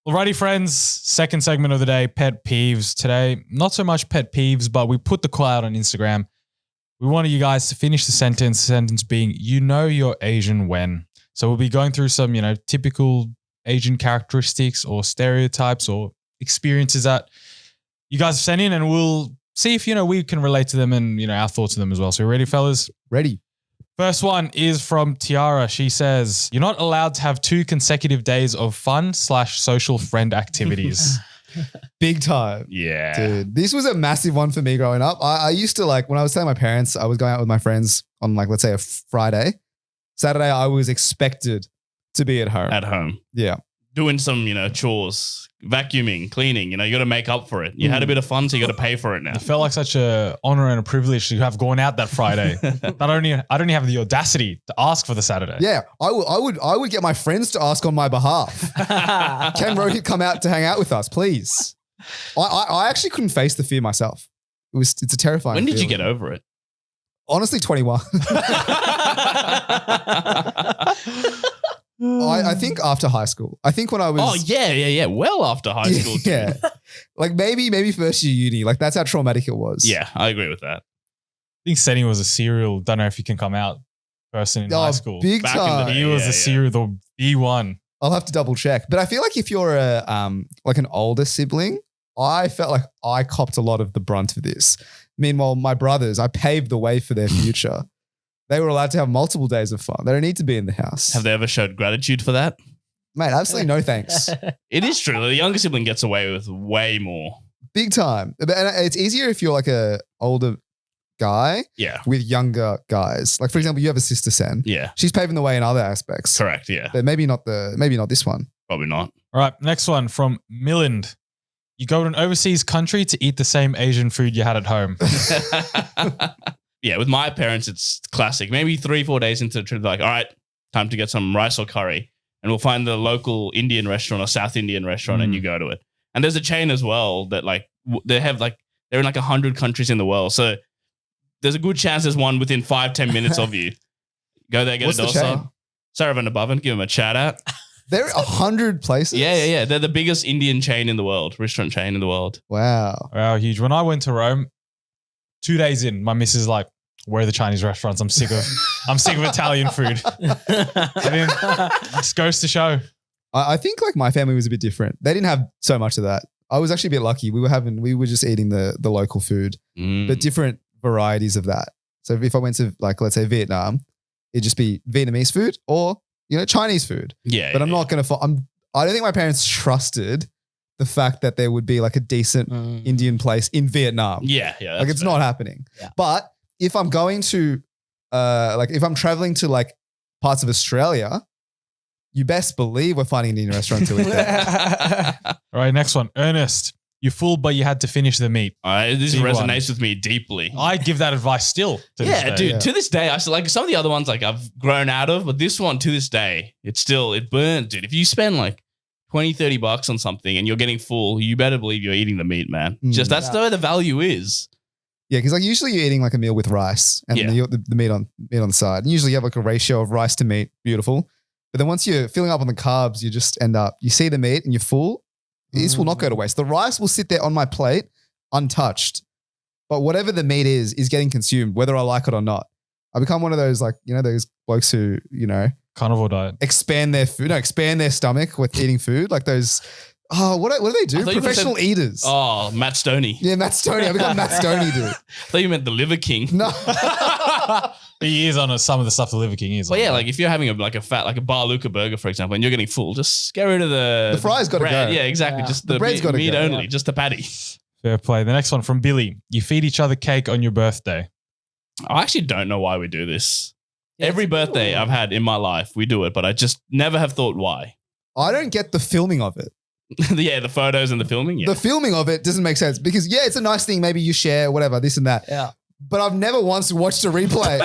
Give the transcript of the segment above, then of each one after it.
Alrighty, friends. Second segment of the day, pet peeves. Today, not so much pet peeves, but we put the call out on Instagram. We wanted you guys to finish the sentence being, you know you're Asian when. So we'll be going through some, typical Asian characteristics or stereotypes or experiences that you guys have sent in, and we'll see if, we can relate to them and, our thoughts on them as well. So ready, fellas? Ready. First one is from Tiara. She says, you're not allowed to have 2 consecutive days of fun/social friend activities. Big time. Yeah. Dude, this was a massive one for me growing up. I used to when I was telling my parents, I was going out with my friends on let's say a Friday. Saturday, I was expected to be at home. At home. Yeah. Doing some, chores, vacuuming, cleaning, you got to make up for it. You had a bit of fun, so you got to pay for it now. It felt like such a honor and a privilege to have gone out that Friday. I don't even have the audacity to ask for the Saturday. Yeah. I would get my friends to ask on my behalf. Can Rohit come out to hang out with us, please? I actually couldn't face the fear myself. It's a terrifying When did you feeling. get over it? Honestly, 21. I think after high school. I think when I was... Oh, yeah. Well after high school. Too. Yeah. Maybe first year uni. That's how traumatic it was. Yeah, I agree with that. I think Senny was a serial, don't know if you can come out, person in high school. Big Back in the time. day. He was Yeah, a serial, the B1. I'll have to double check. But I feel like if you're an older sibling, I felt like I copped a lot of the brunt of this. Meanwhile, my brothers, I paved the way for their future. They were allowed to have multiple days of fun. They don't need to be in the house. Have they ever showed gratitude for that? Mate, absolutely no thanks. It is true. The younger sibling gets away with way more. Big time. And it's easier if you're a older guy Yeah. with younger guys. For example, you have a sister, Sen. Yeah. She's paving the way in other aspects. Correct. Yeah. But maybe not this one. Probably not. All right, next one from Milland. You go to an overseas country to eat the same Asian food you had at home. Yeah, with my parents, it's classic. Maybe 3-4 days into the trip, they're like, all right, time to get some rice or curry. And we'll find the local Indian restaurant or South Indian restaurant and you go to it. And there's a chain as well that they have they're in 100 countries in the world. So there's a good chance there's one within 5-10 minutes of you. Go there, get What's a the chain? dosa. Sarah and above and give them a shout out. There are 100 places? Yeah. They're the biggest Indian chain in the world, restaurant chain in the world. Wow. Wow, huge. When I went to Rome, 2 days in, my missus is like, where are the Chinese restaurants? I'm sick of Italian food. This goes to show. I think my family was a bit different. They didn't have so much of that. I was actually a bit lucky. We were just eating the local food, but different varieties of that. So if I went to let's say Vietnam, it'd just be Vietnamese food or, Chinese food. Yeah. But I'm not going to, I don't think my parents trusted the fact that there would be a decent Indian place in Vietnam. Yeah. It's not happening. Yeah. But if I'm going to, if I'm traveling to parts of Australia, you best believe we're finding an Indian restaurant to eat there. All right, next one. Ernest, you fooled, but you had to finish the meat. This Big resonates with me deeply. I give that advice still. To this day. Dude. Yeah. To this day, I still some of the other ones I've grown out of, but this one to this day, it burns, dude. If you spend $20-$30 on something and you're getting full, you better believe you're eating the meat, man. Just that's where the value is. Yeah, because usually you're eating a meal with rice and the meat on the side. And usually you have a ratio of rice to meat. Beautiful. But then once you're filling up on the carbs, you just end up, you see the meat and you're full. This will not go to waste. The rice will sit there on my plate untouched. But whatever the meat is getting consumed, whether I like it or not. I become one of those those blokes who, Carnivore diet. expand their stomach with eating food. Those, what do they do? Professional eaters. Oh, Matt Stoney. Yeah, Matt Stoney. I become Matt Stoney, dude. I thought you meant the Liver King. No. He is on some of the stuff the Liver King is Well, on. yeah, if you're having a Bar Luca burger, for example, and you're getting full, just get rid of the fry's gotta bread. go. Yeah, exactly. Yeah. Just The the bread's gotta meat go. only, Yeah. just the patty. Fair play. The next one from Billy. You feed each other cake on your birthday. I actually don't know why we do this. Yeah, Every it's birthday cool. I've had in my life, we do it, but I just never have thought why. I don't get the filming of it. The photos and the filming. Yeah. The filming of it doesn't make sense because, it's a nice thing. Maybe you share, whatever, this and that. Yeah. but I've never once watched a replay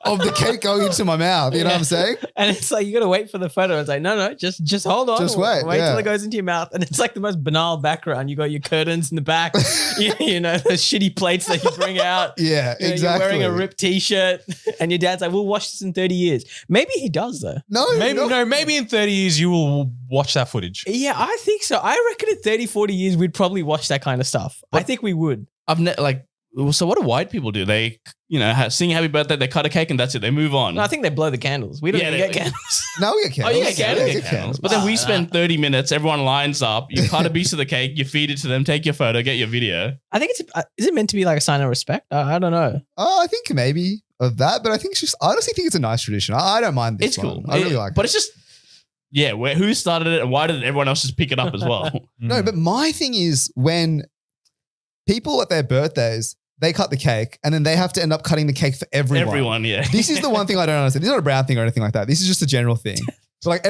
of the cake going into my mouth. You know what I'm saying? And it's like, you got to wait for the photo. It's like, no, just hold on. Just wait, till it goes into your mouth. And it's like the most banal background. You got your curtains in the back, you know, the shitty plates that you bring out. Yeah, You know, exactly. You're wearing a ripped t-shirt and your dad's like, we'll watch this in 30 years. Maybe he does though. Maybe in 30 years you will watch that footage. Yeah, I think so. I reckon in 30, 40 years, we'd probably watch that kind of stuff. I think we would. So what do white people do? They, sing happy birthday, they cut a cake and that's it. They move on. No, I think they blow the candles. We don't even get candles. No, we get candles. Oh, you get candles? Yeah, we get candles. But then we spend 30 minutes, everyone lines up, you cut a piece of the cake, you feed it to them, take your photo, get your video. I think is it meant to be like a sign of respect? I don't know. I think maybe of that, but I think I honestly think it's a nice tradition. I don't mind this It's one. cool. I really like it. But it's just, who started it and why did everyone else just pick it up as well? No, but my thing is when people at their birthdays, they cut the cake and then they have to end up cutting the cake for everyone. Everyone, yeah. This is the one thing I don't understand. This is not a Brown thing or anything like that. This is just a general thing. So like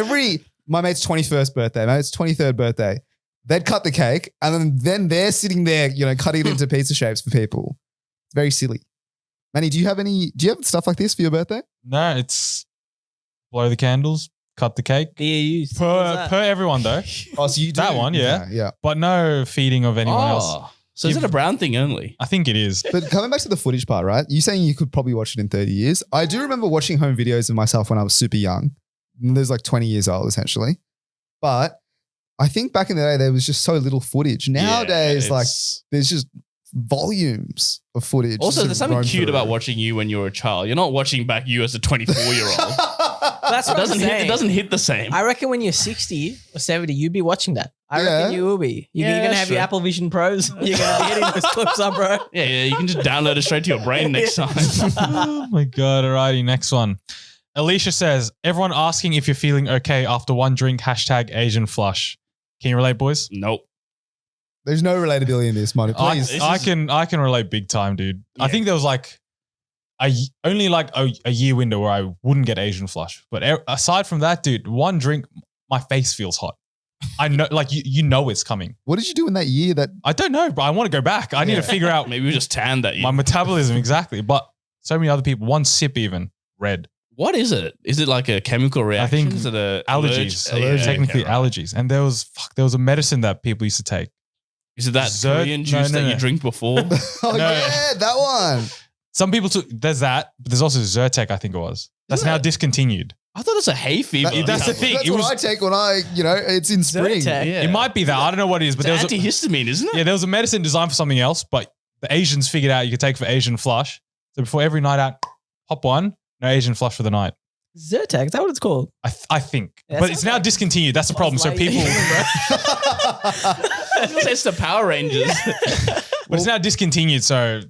my mate's 21st birthday, my mate's 23rd birthday, they'd cut the cake and then they're sitting there, cutting it into pizza shapes for people. It's very silly. Manny, do you have stuff like this for your birthday? No, it's blow the candles, cut the cake. DAUs. Per everyone though. Oh, so you do? That one, yeah. Yeah. But no feeding of anyone else. So is it a Brown thing only? I think it is. But coming back to the footage part, right? You saying you could probably watch it in 30 years. I do remember watching home videos of myself when I was super young. There's like 20 years old essentially. But I think back in the day, there was just so little footage. Nowadays, there's just volumes of footage. Also, there's something cute through. about watching you when you're a child. You're not watching back you as a 24-year-old. That's what I'm saying. It doesn't hit the same. I reckon when you're 60 or 70, you'd be watching that. I Yeah. reckon you will be. You're going to have your Apple Vision Pros. You're going to be hitting those clips up, bro. Yeah, you can just download it straight to your brain next time. Oh my God. Alrighty, next one. Alicia says, everyone asking if you're feeling okay after one drink, #Asian flush. Can you relate, boys? Nope. There's no relatability in this, Monty. Please. I can relate big time, dude. I think there was like only like a year window where I wouldn't get Asian flush. But aside from that, dude, one drink, my face feels hot. I know, like you know it's coming. What did you do in that year that I don't know, but I want to go back. I need to figure out Maybe we just tanned that year. my metabolism exactly. But so many other people, one sip even, red. What is it? Is it like a chemical reaction? I think is it a allergies. allergic? Technically okay, right. allergies. And there was a medicine that people used to take. Is it that Korean juice that you drink before? Oh No. yeah, that one. Some people took, there's that, but there's also Zyrtec, I think it was. That's Isn't now it? discontinued. I thought it was a hay fever. That's the thing. That's It what was- I take when it's in spring. Zyrtec. Yeah. It might be that. I don't know what it is, but It's there was antihistamine, isn't it? there was a medicine designed for something else, but the Asians figured out you could take for Asian flush. So before every night out, hop one, no Asian flush for the night. Zyrtec, is that what it's called? I think. Yeah, but it's now discontinued. That's the problem. So Like- people, It's the Power Rangers. but it's now discontinued. So,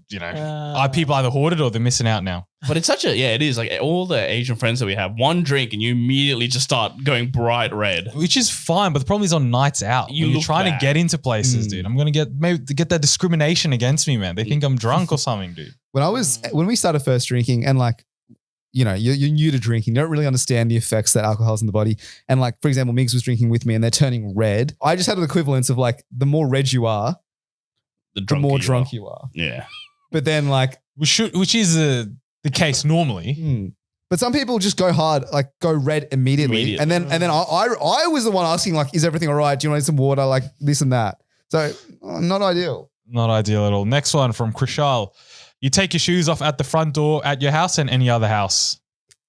people either hoard it or they're missing out now. But it's it is like all the Asian friends that we have, one drink and you immediately just start going bright red. Which is fine, but the problem is on nights out. You When you're look trying bad. to get into places, dude. I'm going to get that discrimination against me, man. They think I'm drunk or something, dude. When we started first drinking and you're new to drinking, you don't really understand the effects that alcohol has in the body. And like, for example, Migs was drinking with me and they're turning red. I just had an equivalence of like, the more red you are, the more drunk you are. Yeah. But then like, Which is the case normally. but some people just go hard, like go red immediately. And then I was the one asking like, is everything all right? Do you want some water? Like this and that. So not ideal. Not ideal at all. Next one from Krishal. You take your shoes off at the front door at your house and any other house.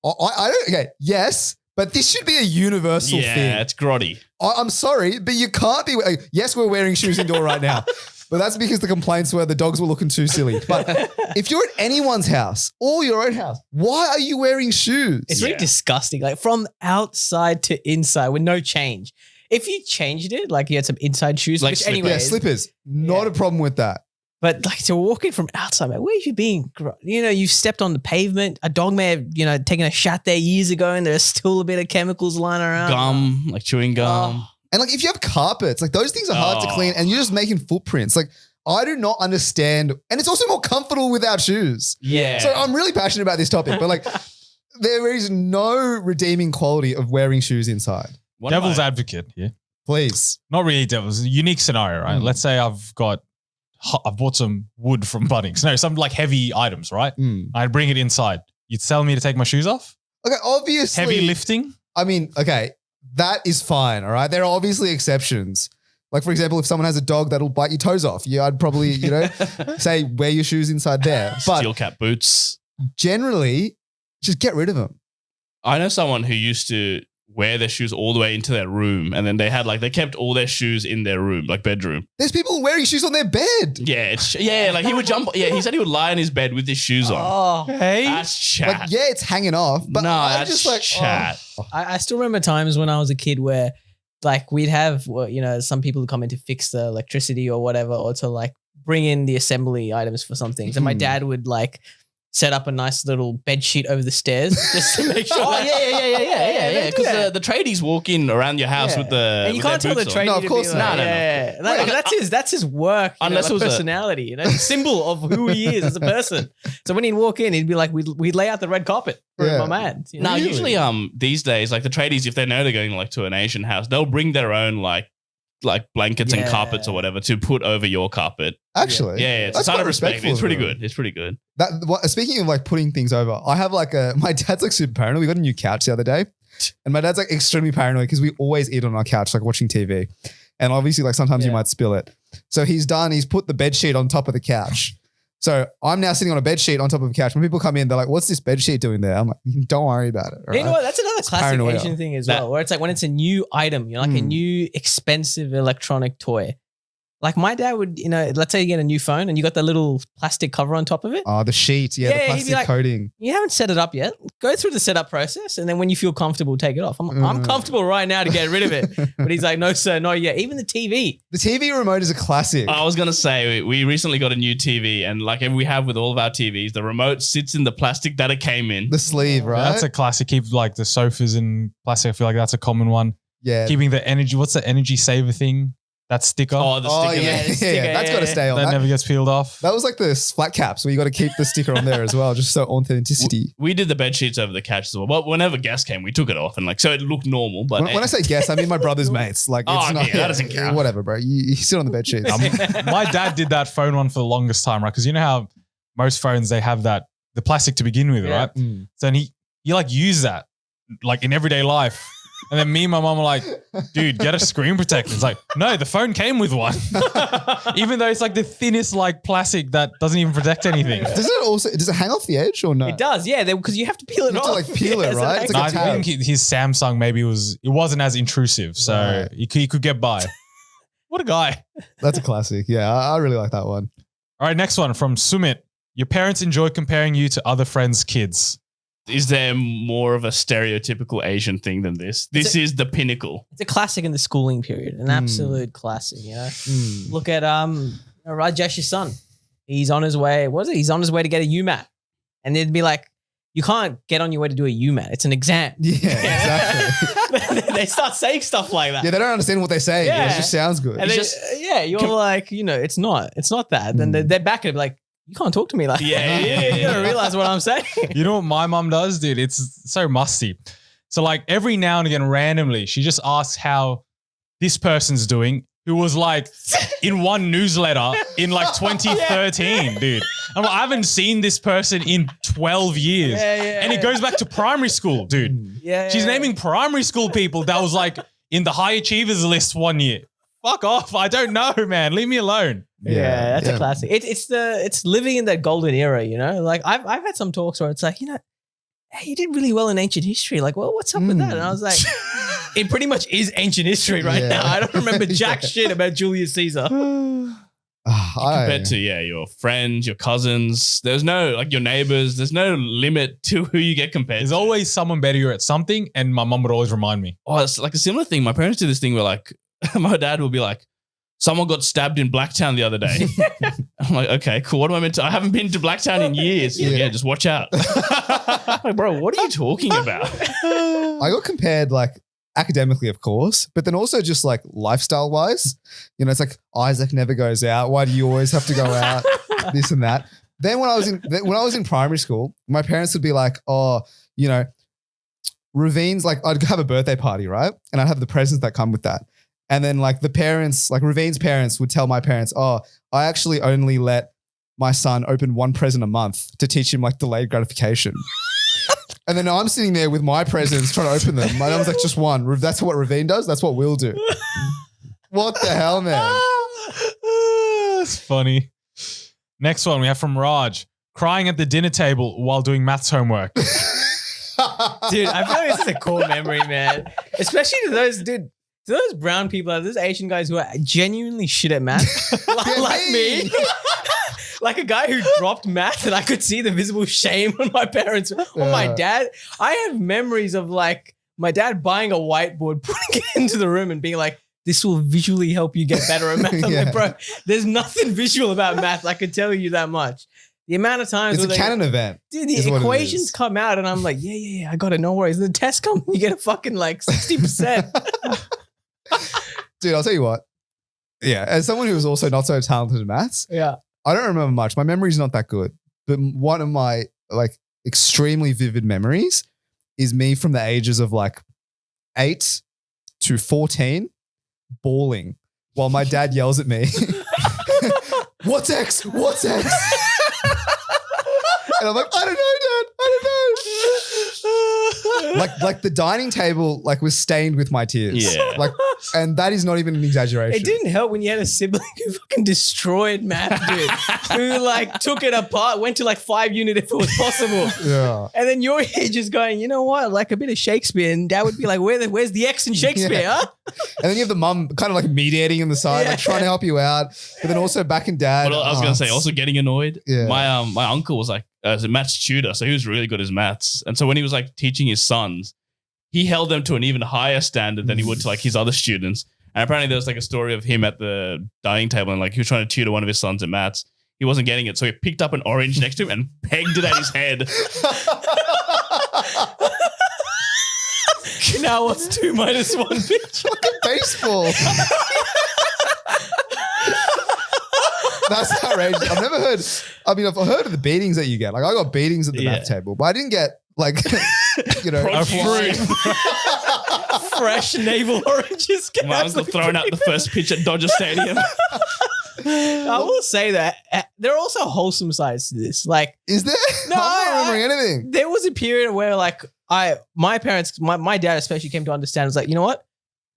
I don't, okay, yes, but this should be a universal thing. Yeah, it's grotty. I'm sorry, but you can't be, yes, we're wearing shoes indoor right now, but that's because the complaints were the dogs were looking too silly. But if you're at anyone's house or your own house, why are you wearing shoes? It's really disgusting. Like from outside to inside with no change. If you changed it, like you had some inside shoes, Like which slippers. anyway, Yeah, slippers, not a problem with that. but like to walk in from outside, man, where have you been? You've stepped on the pavement. A dog may have, taken a shot there years ago and there's still a bit of chemicals lying around. Gum, like chewing gum. And like if you have carpets, like those things are hard to clean and you're just making footprints. Like I do not understand. And it's also more comfortable without shoes. Yeah. So I'm really passionate about this topic, but like there is no redeeming quality of wearing shoes inside. Devil's advocate here. Please. Not really devil's. Unique scenario, right? Let's say I've got I bought some wood from Bunnings. No, some like heavy items, right? Mm. I'd bring it inside. You'd tell me to take my shoes off? Okay, obviously. Heavy lifting? I mean, okay, that is fine, all right? There are obviously exceptions. Like, for example, if someone has a dog that'll bite your toes off, yeah, I'd probably, say wear your shoes inside there. But Steel cap boots. generally, just get rid of them. I know someone who used to wear their shoes all the way into their room, and then they kept all their shoes in their room, like bedroom. There's people wearing shoes on their bed. Yeah, like he would jump. Yeah, he said he would lie in his bed with his shoes on. Oh, Hey? That's chat. Like, yeah, it's hanging off, but no, I'm that's just like, chat. I still remember times when I was a kid where like we'd have, some people who come in to fix the electricity or whatever, or to like bring in the assembly items for some things. And my dad would like set up a nice little bed sheet over the stairs just to make sure. Yeah. Because the tradies walk in around your house with the. And you with can't their tell the boots on. tradie. No, of to course be not. like, No. Like, that's his work. Unless it was a- personality, symbol of who he is as a person. So when he'd walk in, he'd be like, we'd lay out the red carpet for Yeah. my man. No, usually these days, like the tradies, if they know they're going like to an Asian house, they'll bring their own like blankets and Yeah. carpets or whatever to put over your carpet. Actually, Yeah, it's a That's sign quite of respect. respectful It's pretty of them. good. It's pretty good. Speaking of like putting things over, I have like my dad's like super paranoid. We got a new couch the other day, and my dad's like extremely paranoid because we always eat on our couch, like watching TV. And obviously, like sometimes you Yeah. might spill it. So he's put the bed sheet on top of the couch. So I'm now sitting on a bed sheet on top of a couch. When people come in, they're like, "What's this bed sheet doing there?" I'm like, "Don't worry about it." all You know right? what? That's another classic paranoia. Asian thing as well, where it's like when it's a new item, like a new expensive electronic toy. Like my dad would, let's say you get a new phone and you got the little plastic cover on top of it. Oh, the sheet, Yeah, the he'd be plastic like- coating. You haven't set it up yet. Go through the setup process, and then when you feel comfortable, take it off. I'm comfortable right now to get rid of it. But he's like, no, sir, not yet. Even the TV. The TV remote is a classic. I was gonna say we recently got a new TV, and like we have with all of our TVs, the remote sits in the plastic that it came in. The sleeve, right? That's a classic. Keep like the sofas in plastic. I feel like that's a common one. yeah. Keeping the energy. What's the energy saver thing? That sticker Oh, the Oh sticker. yeah, there. yeah, sticker, that's got to yeah. stay on. that That, never gets peeled off. that was like the flat caps where you got to keep the sticker on there as well, just so authenticity. We did the bed sheets over the couch as well. But whenever guests came, we took it off, and like so it looked normal. But When I say guests, I mean my brother's mates. Like, Oh, it's okay, not that doesn't count. Whatever, bro. You sit on the bed sheets. My dad did that phone one for the longest time, right? Because you know how most phones they have the plastic to begin with, Yeah. right? Mm. So he like use that like in everyday life. And then me and my mom were like, dude, get a screen protector. It's like, no, the phone came with one. Even though it's like the thinnest like plastic that doesn't even protect anything. Does it hang off the edge or no? It does, yeah, because you have to peel it You have off. to, like, peel it, so right? It's like a I tab. think his Samsung maybe it wasn't as intrusive. So Right. he could get by. What a guy. That's a classic. Yeah, I really like that one. All right, next one from Sumit. Your parents enjoy comparing you to other friends' kids. is there more of a stereotypical Asian thing than this? This is the pinnacle. It's a classic in the schooling period, an absolute classic. Look at Rajesh's son. He's on his way. What is it? He's on his way to get a UMAT, and they'd be like, "You can't get on your way to do a UMAT. It's an exam." Yeah, exactly. They start saying stuff like that. Yeah, they don't understand what they're saying. Yeah. It just sounds good. And you're like, it's not that. Then they're back and be like, you can't talk to me like Yeah, that. You gotta realize what I'm saying. You know what my mum does, dude? It's so musty. So like every now and again, randomly, she just asks how this person's doing, who was like in one newsletter in like 2013, dude. I'm like, I haven't seen this person in 12 years. And it goes back to primary school, dude. She's naming primary school people that was like in the high achievers list one year. Fuck off. I don't know, man. Leave me alone. Yeah, that's a classic. It's living in that golden era, Like I've had some talks where it's like, hey, you did really well in ancient history. Like, well, what's up with that? And I was like, it pretty much is ancient history right now. I don't remember jack shit about Julius Caesar. Compared to your friends, your cousins, there's no like your neighbors. There's no limit to who you get compared. There's to. always someone better at something, and my mum would always remind me. Oh, it's like a similar thing. My parents do this thing where like my dad will be like, someone got stabbed in Blacktown the other day. I'm like, okay, cool. What am I meant to? I haven't been to Blacktown in years. Yeah, just watch out. Like, bro, what are you talking about? I got compared like academically, of course, but then also just like lifestyle wise. It's like Isaac never goes out. Why do you always have to go out? This and that. Then when I was in primary school, my parents would be like, oh, Raveen's like, I'd have a birthday party, right? And I'd have the presents that come with that. And then like the parents, like Ravine's parents would tell my parents, oh, I actually only let my son open one present a month to teach him like delayed gratification. And then I'm sitting there with my presents trying to open them. My mum's like, just one. That's what Ravine does. That's what we'll do. What the hell, man? It's funny. Next one we have from Raj. Crying at the dinner table while doing maths homework. Dude, I feel like this is a core memory, man. Especially to those, dude, to those brown people, those Asian guys who are genuinely shit at math. like me. Like a guy who dropped math and I could see the visible shame on my parents, on my dad. I have memories of like my dad buying a whiteboard, putting it into the room and being like, this will visually help you get better at math. I'm like, bro, there's nothing visual about math. I can tell you that much. The amount of times it's a canon event. Dude, the equations come out and I'm like, yeah, I got it. No worries. The test comes, you get a fucking like 60%. Dude, I'll tell you what. Yeah, as someone who was also not so talented in maths, I don't remember much. My memory's not that good. But one of my like extremely vivid memories is me from the ages of like 8 to 14 bawling while my dad yells at me, what's X? What's X? And I'm like, I don't know, Dad. I don't know. Like the dining table like was stained with my tears. Yeah. Like, and that is not even an exaggeration. It didn't help when you had a sibling who fucking destroyed math, dude. Who like took it apart, went to like 5 unit if it was possible. Yeah. And then you're here just going, you know what? Like a bit of Shakespeare. And Dad would be like, where's the X in Shakespeare, huh? And then you have the mum kind of like mediating on the side, like trying to help you out. But then also back in dad. But I was going to say, also getting annoyed. Yeah. My uncle was like, as a maths tutor, so he was really good at maths. And so when he was like teaching his sons, he held them to an even higher standard than he would to like his other students. And apparently there was like a story of him at the dining table and like he was trying to tutor one of his sons at maths. He wasn't getting it. So he picked up an orange next to him and pegged it at his head. Now what's 2 minus 1, bitch? Like a baseball. That's outrageous. I've never heard. I mean, I've heard of the beatings that you get. Like I got beatings at the math table, but I didn't get like, you know, a fruit. Fresh navel oranges. My uncle throwing out the first pitch at Dodger Stadium. I will say that there are also wholesome sides to this. Like, is there? No, I'm not remembering anything. There was a period where like my parents, my dad especially came to understand. It was like, you know what?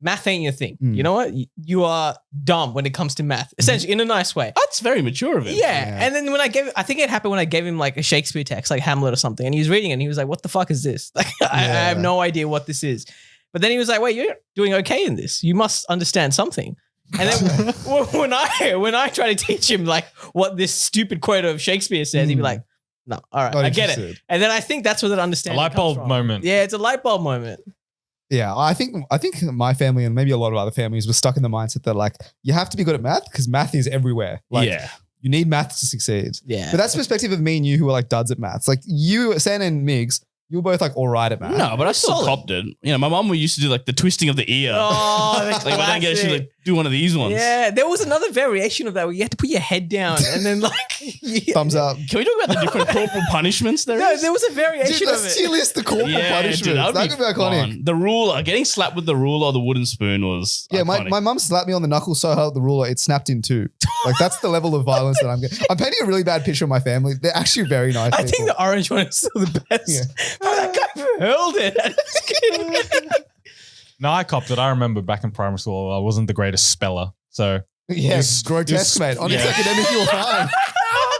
Math ain't your thing. You know what? You are dumb when it comes to math, essentially in a nice way. That's very mature of him. Yeah. And then when I think it happened when I gave him like a Shakespeare text, like Hamlet or something, and he was reading it and he was like, what the fuck is this? Like, I have no idea what this is. But then he was like, wait, you're doing okay in this. You must understand something. And then when I try to teach him like what this stupid quote of Shakespeare says, he'd be like, no, all right, I get it. And then I think that's where that understanding A light bulb moment. Yeah, it's a light bulb moment. Yeah, I think my family and maybe a lot of other families were stuck in the mindset that like you have to be good at math because math is everywhere. Like you need math to succeed. Yeah. But that's the perspective of me and you who are like duds at maths. Like you, Sam and Migs, you were both like all right at math. No, but I still copped it. You know, my mum used to do like the twisting of the ear. Oh, that's like when I get, she'd like do one of these ones. Yeah, there was another variation of that where you had to put your head down and then like thumbs up. Can we talk about the different corporal punishments there No, is? there was a variation Dude, of let's it. tier list the corporal punishments. Dude, that could be iconic. The ruler, getting slapped with the ruler or the wooden spoon was iconic. My mum slapped me on the knuckle so hard the ruler, it snapped in two. Like that's the level of violence that I'm getting. I'm painting a really bad picture of my family. They're actually very nice I people. think the orange one is still the best. Yeah. But that guy hurled it. No, I copped it. I remember back in primary school, I wasn't the greatest speller. So yes, grotesque, mate. Honest academic, you were fine.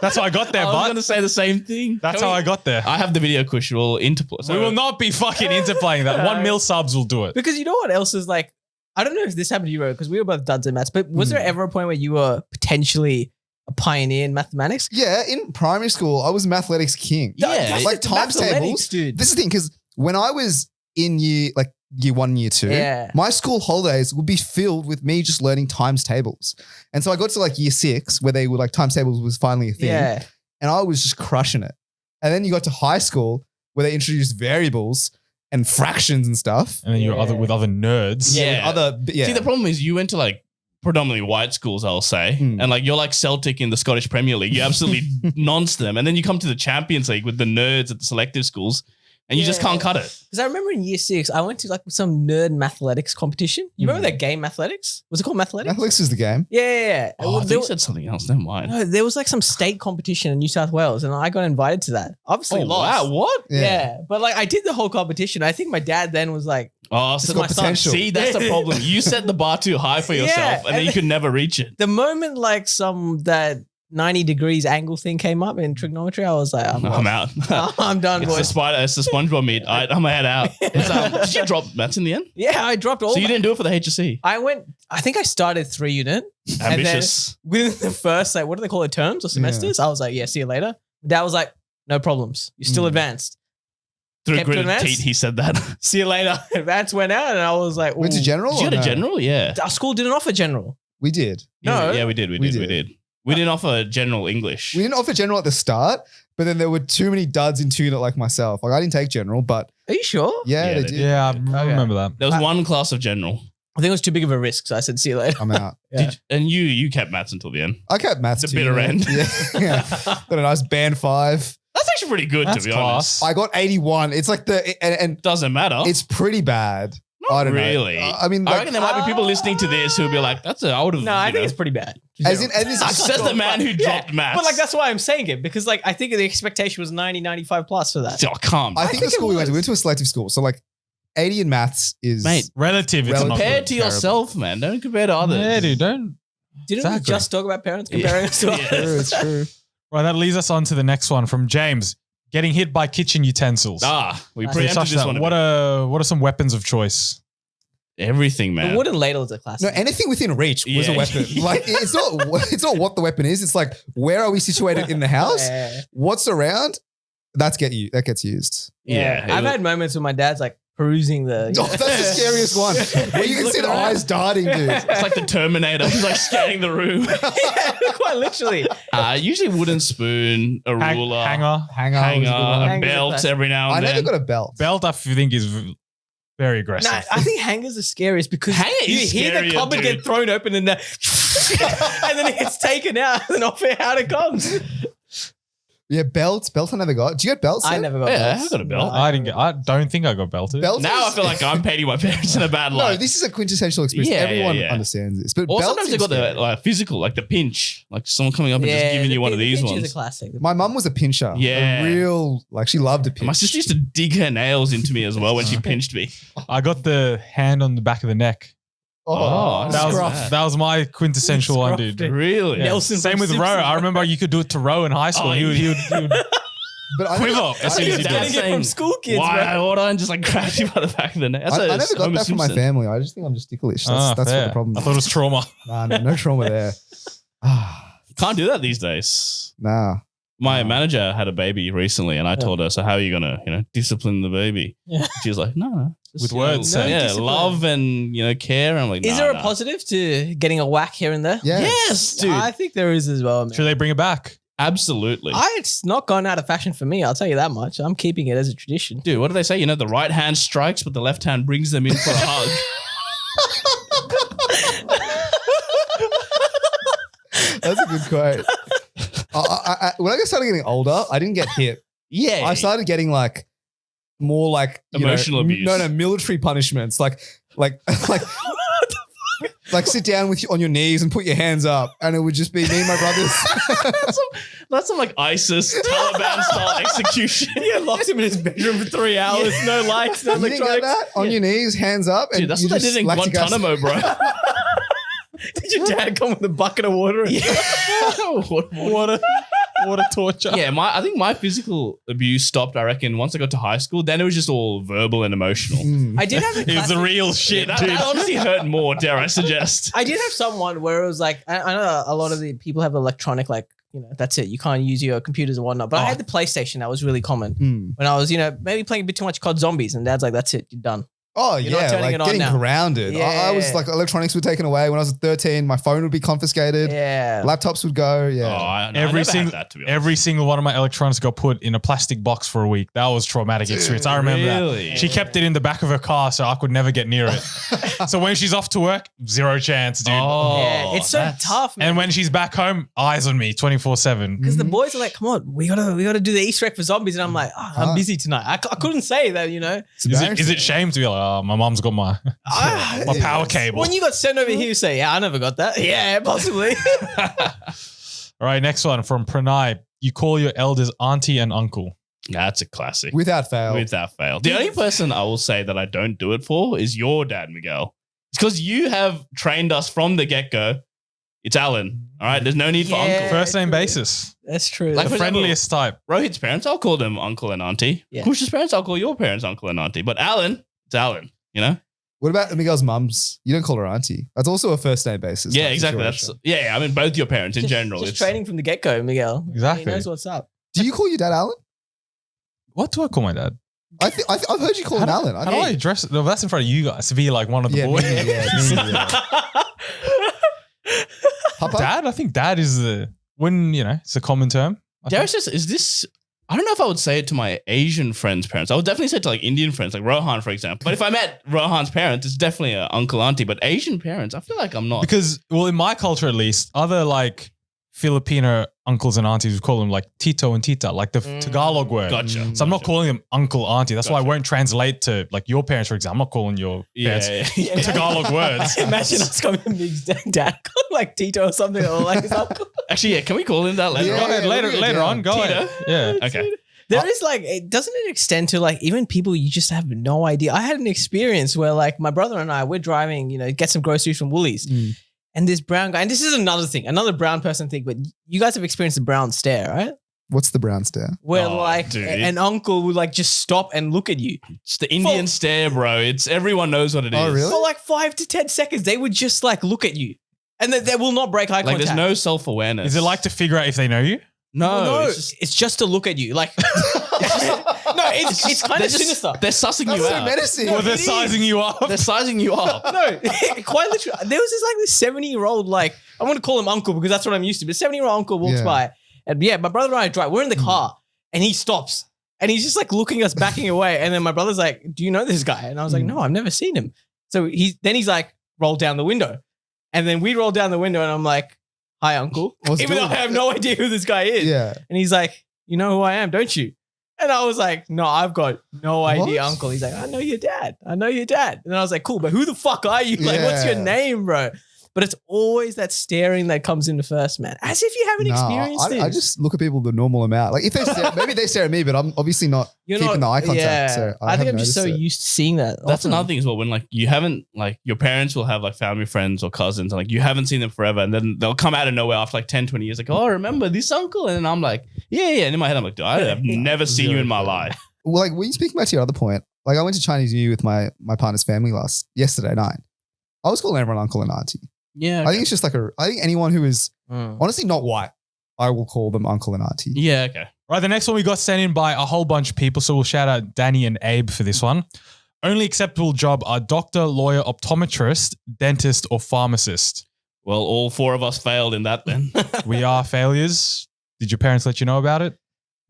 that's how I got there, I was bud. going to say the same thing. That's how I got there. I have the video, Kush. We'll interplay. We will not be fucking interplaying that. 1 mil subs will do it. Because you know what else is like, I don't know if this happened to you, because we were both duds in maths, but was there ever a point where you were potentially a pioneer in mathematics? Yeah, in primary school, I was mathletics king. Yeah. Like times tables. Dude. This is the thing, because when I was in year 1, year 2, my school holidays would be filled with me just learning times tables. And so I got to like year 6 where they were like times tables was finally a thing. Yeah. And I was just crushing it. And then you got to high school where they introduced variables and fractions and stuff. And then you're with other nerds. Yeah. Yeah. See, the problem is you went to like predominantly white schools, I'll say. And like you're like Celtic in the Scottish Premier League. You absolutely nonce them. And then you come to the Champions League with the nerds at the selective schools. and you just Yeah. can't cut it. Because I remember in year 6, I went to like some nerd mathletics competition. You remember that game, Mathletics? Was it called Mathletics? Netflix is the game. Yeah. Oh, I Well, think you said something else. Never mind. no, there was like some state competition in New South Wales, and I got invited to that. Obviously, lost. wow! What? Yeah. But like I did the whole competition. I think my dad then was like, Oh, It's so got my son. potential. See, that's the problem. You set the bar too high for yourself, Yeah, and then and you could never reach it. the moment like that 90 degrees angle thing came up in trigonometry, I was like, I'm out. I'm done, It's the boys. spider. It's the SpongeBob meat. I'm gonna head out. Did you drop maths in the end? Yeah, I dropped all. So you my- didn't do it for the HSC? I think I started 3 unit. Ambitious. Within the first, like, what do they call it, terms or semesters? I was like, yeah, see you later. Dad was like, no problems. You're still advanced. Through kept gritted advanced? teeth, he said that. See you later. Advanced went out, and I was like, Went to ooh. general? Did you or go to no? general? Yeah. Our school didn't offer general. We did. No. Yeah, we did. We did. We didn't offer general English. We didn't offer general at the start, but then there were too many duds in 2 unit like myself. Like I didn't take general, but Are you sure? yeah, Yeah, they they did. Yeah, I Okay. remember that. There was one class of general. I think it was too big of a risk, so I said, see you later. I'm out. Yeah. And you kept maths until the end. I kept maths. The 2 bitter unit. end. Yeah. Got a nice band 5. That's actually pretty good, That's to be class. honest. I got 81. It's like and Doesn't matter. it's pretty bad. Not I don't really. know. I mean, I like, reckon there might be people listening to this who will be like, "That's I would have." No, I think it's pretty bad. as in, and this is Says the man who dropped maths. But like, that's why I'm saying it, because like, I think the expectation was 90, 95 plus for that. Oh, calm. I think the think it school we went to was. a selective school. So like 80 in maths is Mate, Relative, it's not compare good. to yourself, man. Don't compare to others. Yeah, dude, don't. Didn't Exactly. we just talk about parents comparing us to Yeah. others? true. It's true. Right, that leads us on to the next one from James. Getting hit by kitchen utensils. We So So you preempted touched this that. one. What are some weapons of choice? Everything, The man. wooden ladle is a classic. No, anything within reach was a Yeah. weapon. Like it's not what the weapon is. It's like where are we situated in the house? Yeah. What's around? That gets used. Yeah, it I've was- had moments where my dad's like perusing the. Oh, that's the scariest one. Where you can see Looking the around. eyes darting, dude. It's like the Terminator. He's like scanning the room. Yeah, quite literally. Usually wooden spoon, a ruler, Hanger. Hanger, was a good one. a Hanger's a belt classic. every now I and never then. got a belt. Belt, I think, is very aggressive. No, I think hangers are scariest because Hanger you is hear the scarier, cupboard dude. get thrown open and and then it gets taken out and off out it comes. Yeah, belts. Belt I never got. Did you get belts? I Sam? never got Yeah, belts. I got a belt. I don't think I got belted. Belts. Now I is- feel like I'm painting my parents in a bad No, light. this is a quintessential experience. Yeah, Everyone yeah. understands this. But Or belts sometimes they seems got the scary. like physical, like the pinch, like someone coming up and just Yeah, giving you one of these pinch ones. is a classic. My mum was a pincher. Yeah. A real, like she loved a pinch. My sister used to dig her nails into me as well when she pinched me. I got the hand on the back of the neck. Oh, That was Scruff. that was my quintessential one, dude. Scruff. Really? Yeah. Nelson Same from with Roe. Simpsons. I remember you could do it to Roe in high school. Oh, he would But I quiver never, as soon as you That's do Getting it. insane. it from school kids, Why bro. would I just like grab you by the back of the neck? That's I a never got Homer that from my Simpson. family. I just think I'm just ticklish. That's, Ah, that's what fair. the problem I is. thought it was trauma. Nah, no trauma there. Ah, Can't do that these days. nah. My manager had a baby recently, and I told her, "So how are you gonna, discipline the baby?" Yeah. She was like, "No, With words, no yeah, discipline. love and care." I'm like, Is "Nah, there a nah." positive to getting a whack here and there? Yeah. Yes, dude. I think there is as well, man. Should they bring it back? Absolutely. It's not gone out of fashion for me. I'll tell you that much. I'm keeping it as a tradition. Dude, what do they say? The right hand strikes, but the left hand brings them in for a hug. That's a good quote. When I started getting older, I didn't get hit. Yeah. I started getting like more like you Emotional abuse. No, military punishments. Like like sit down with you on your knees and put your hands up, and it would just be me and my brothers. That's some like ISIS Taliban style execution. Yeah, locked him in his bedroom for 3 hours. No lights, no You didn't get electronics. that on your knees, hands up, and Dude, that's you what they just did in lactic acid. Guantanamo, bro. Did your dad come with a bucket of water? What a torture. Yeah, I think my physical abuse stopped, I reckon, once I got to high school. Then it was just all verbal and emotional. Mm. I did have a It was classic- the real Yeah, shit, that, dude. that honestly hurt more, dare I suggest. I did have someone where it was like, I know a lot of the people have electronic, like, that's it. You can't use your computers and whatnot. But I had the PlayStation that was really common Mm. when I was, maybe playing a bit too much COD Zombies. And dad's like, that's it. You're done. Oh, You're not yeah. turning Like it on getting now. grounded. I was Yeah. like, electronics were taken away. When I was 13, my phone would be confiscated. Yeah. Laptops would go. Oh, Yeah. I Every never single- had that, to be honest. Every single one of my electronics got put in a plastic box for a week. That was traumatic experience. I remember Really? that. She kept it in the back of her car so I could never get near it. So when she's off to work, zero chance, dude. Oh, Yeah, it's so that's- tough, man. And when she's back home, eyes on me 24/7. Because the Mhm. boys are like, come on, we gotta do the Easter egg for zombies, and I'm like, oh, I'm Ah. busy tonight. I couldn't say that, you know. It's Is it embarrassing. shame to be like, oh, my mom's got my Ah, power cable? when you got sent over here, you say, yeah, I never got that. Yeah, possibly. All right, next one from Pranay. You call your elders auntie and uncle. That's a classic. Without fail. Without fail. The only person I will say that I don't do it for is your dad, Miguel. It's because you have trained us from the get-go. It's Alan. All right. There's no need for Yeah. uncle. First name true. basis. That's true. Like, The for example- friendliest type. Rohit's parents, I'll call them uncle and auntie. Yeah. Kush's parents, I'll call your parents uncle and auntie. But Alan, it's Alan, you know? What about Miguel's mums? You don't call her auntie. That's also a first name basis. Yeah, type exactly. situation. That's I mean, both your parents in general. Just It's training from the get go, Miguel. Exactly. He knows what's up. Do you call your dad Alan? What do I call my dad? I've heard you call him Alan. How do I address it? No, that's in front of you guys to be like one of the Yeah, boys. me, yeah. Papa? Dad? I think dad is it's a common term. I Dare I think. say, is this? I don't know if I would say it to my Asian friends' parents. I would definitely say it to like Indian friends, like Rohan, for example. But if I met Rohan's parents, it's definitely an uncle, auntie. But Asian parents, I feel like I'm not. Because, well, in my culture at least, other like Filipino uncles and aunties would call them like Tito and Tita, like the Tagalog word. Gotcha. So I'm not calling them uncle, auntie. That's why I Gotcha. won't translate to like your parents, for example. I'm not calling your parents Yeah. Tagalog words. Imagine us coming to Mig's dad, like Tito or something, or like his uncle. Actually, yeah. Can we call him that later? Yeah. Go on? ahead, later yeah. on. Go Tito. ahead. Yeah. Okay. There is like, doesn't it extend to like even people you just have no idea? I had an experience where like my brother and I, we're driving, get some groceries from Woolies. Mm. And this brown guy, and this is another thing, another brown person thing, but you guys have experienced the Brown Stair, right? What's the Brown Stair? Where Oh, like dude. an uncle would like just stop and look at you. It's the Indian For- stare, bro. It's everyone knows what it is. Oh, really? For like 5 to 10 seconds, they would just like look at you. And they will not break eye Like contact. there's no self-awareness. Is it like to figure out if they know you? no? It's just to look at you. Like, no, it's kind they're of just- sinister. They're sussing That's you so out. menacing. Or they're it is. sizing you up? They're sizing you up. No, quite literally. There was this 70-year-old, like, I want to call him uncle because that's what I'm used to, but 70-year-old uncle walks Yeah. by. And yeah, my brother and I drive. We're in the car and he stops and he's just like looking at us backing away. And then my brother's like, do you know this guy? And I was like, no, I've never seen him. So he's like, roll down the window. And then we roll down the window and I'm like, hi, uncle. What's Even though I doing? have no idea who this guy is. Yeah. And he's like, you know who I am, don't you? And I was like, no, I've got no idea, What? uncle. He's like, I know your dad. And I was like, cool, but who the fuck are you? Like, what's your Yeah. name, bro? But it's always that staring that comes into first, man. As if you haven't experienced this. I just look at people the normal amount. Like if they stare, maybe they stare at me, but I'm obviously not You're keeping not- the eye contact. Yeah. So I think haven't I'm just so noticed it. used to seeing that. That's often. another thing as well. When like you haven't like your parents will have like family friends or cousins and like you haven't seen them forever and then they'll come out of nowhere after like 10, 20 years like, oh, remember this uncle? And then I'm like, yeah. And in my head, I'm like, dude, I've never seen you in my life. Well, like when you speaking back to your other point, like I went to Chinese New Year with my partner's family yesterday night. I was calling everyone uncle and auntie. Yeah. I think it's just like I think anyone who is Mm. honestly not white, I will call them uncle and auntie. Yeah. Okay. Right, the next one we got sent in by a whole bunch of people, so we'll shout out Danny and Abe for this one. Only acceptable job are doctor, lawyer, optometrist, dentist, or pharmacist. Well, all four of us failed in that then. We are failures. Did your parents let you know about it?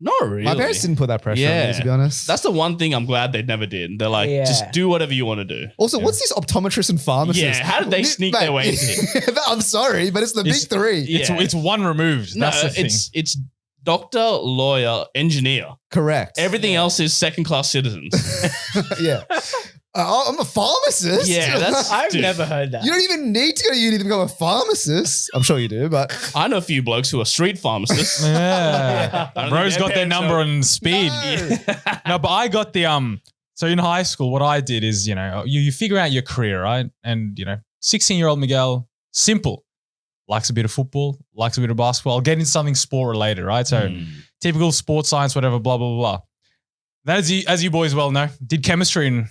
Not really. My parents didn't put that pressure on me, to be honest. That's the one thing I'm glad they never did. They're like, Yeah. just do whatever you want to do. Also, what's this optometrist and pharmacist? Yeah, how did they sneak their way into it? I'm sorry, but it's the It's- big three. Yeah. It's one removed. No, That's the thing. it's doctor, lawyer, engineer. Correct. Everything else is second-class citizens. yeah. I'm a pharmacist. Yeah, that's- I've Dude. never heard that. You don't even need to go to uni to become a pharmacist. I'm sure you do, but I know a few blokes who are street pharmacists. Yeah. I don't Bro's think got their parents number know. on speed. No, but I got the so in high school, what I did is, you figure out your career, right? And 16-year-old Miguel, simple. Likes a bit of football, likes a bit of basketball. I'll get into something sport related, right? So typical sports science, whatever, blah, blah, blah. That is, as you boys well know, did chemistry in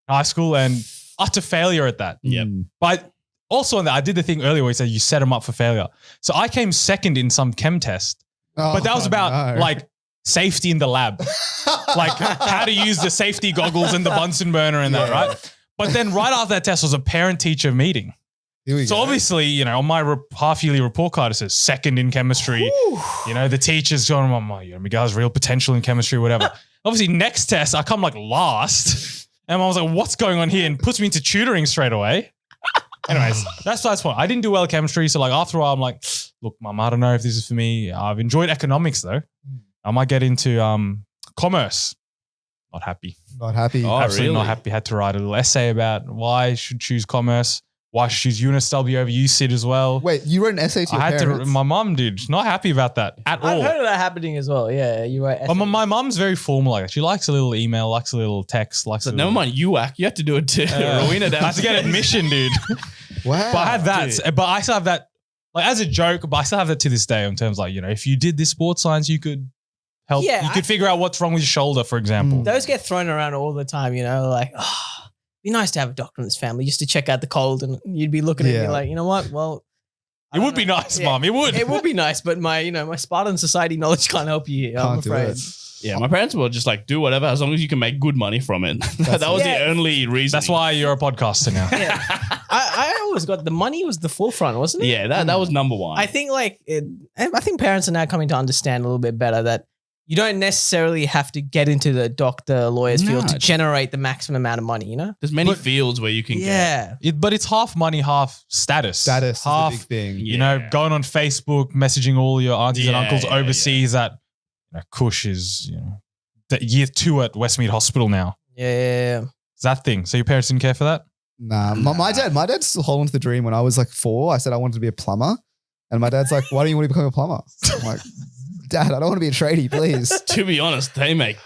high school and utter failure at that. Yep. But also on that, I did the thing earlier where you said you set them up for failure. So I came second in some chem test. But that was about like safety in the lab, like how to use the safety goggles and the Bunsen burner and that, right? But then right after that test was a parent-teacher meeting. Here we So go. obviously, you know, on my half-yearly report card, it says second in chemistry. You know, the teacher's going, you know, guys, real potential in chemistry, whatever. Obviously, next test, I come like last. And I was like, what's going on here? And puts me into tutoring straight away. Anyways, that's the point. I didn't do well at chemistry. So like after a while, I'm like, look, Mum, I don't know if this is for me. I've enjoyed economics though. I might get into commerce. Not happy. Not happy. Oh, Absolutely really? not happy. Had to write a little essay about why I should choose commerce. Why I should choose UNSW over USyd as well. Wait, you wrote an essay to your I had parents? to. My mum, dude, not happy about that at I've all. heard of that happening as well. Yeah, you were. But my mum's very formal like that. She likes a little email, likes a little text, likes. So a never little, mind UAC. You have to do it to Rowena down. I had to get admission, dude. Wow. But I had that. dude. But I still have that, like as a joke. But I still have that to this day in terms like, you know, if you did this sports science, you could help. Yeah, you could figure out what's wrong with your shoulder, for example. Those get thrown around all the time, you know, like, be nice to have a doctor in this family just to check out the cold, and you'd be looking at me like, you know what? Well, It would be nice, Mum. It would. It would be nice, but my Spartan society knowledge can't help you here. I'm Can't do afraid. it. Yeah, my parents were just like, do whatever as long as you can make good money from it. that was Yeah. the only reason. That's why you're a podcaster now. Yeah. I always got the money was the forefront, wasn't it? Yeah, that was number one. I think I think parents are now coming to understand a little bit better that you don't necessarily have to get into the doctor, lawyers field to generate the maximum amount of money, you know? There's many fields where you can get. But it's half money, half status. Status half, is the big thing. you know, going on Facebook, messaging all your aunties and Yeah, uncles yeah, overseas that, you know, Kush is, you know, year 2 at Westmead Hospital now. Yeah. It's that thing. So your parents didn't care for that? Nah, my dad still holding to the dream. When I was like 4, I said I wanted to be a plumber. And my dad's like, why don't you want to become a plumber? I'm like, Dad, I don't want to be a tradie, please. To be honest, they make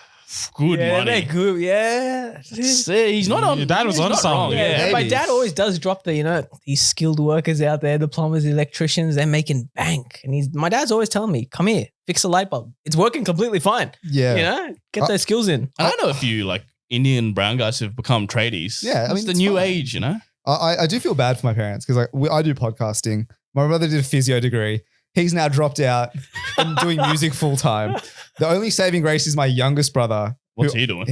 good Yeah, money. they're good. Yeah. See, he's not on. Your dad was he's on not something. wrong, Yeah, Yeah. my maybe. dad always does drop these skilled workers out there, the plumbers, the electricians, they're making bank. And my dad's always telling me, come here, fix a light bulb. It's working completely fine. Yeah. You know, get those skills in. And I know a few like Indian brown guys who've become tradies. Yeah, I it's mean, the it's new fine. age, you know. I do feel bad for my parents because I do podcasting. My brother did a physio degree. He's now dropped out and doing music full time. The only saving grace is my youngest brother. What's he doing?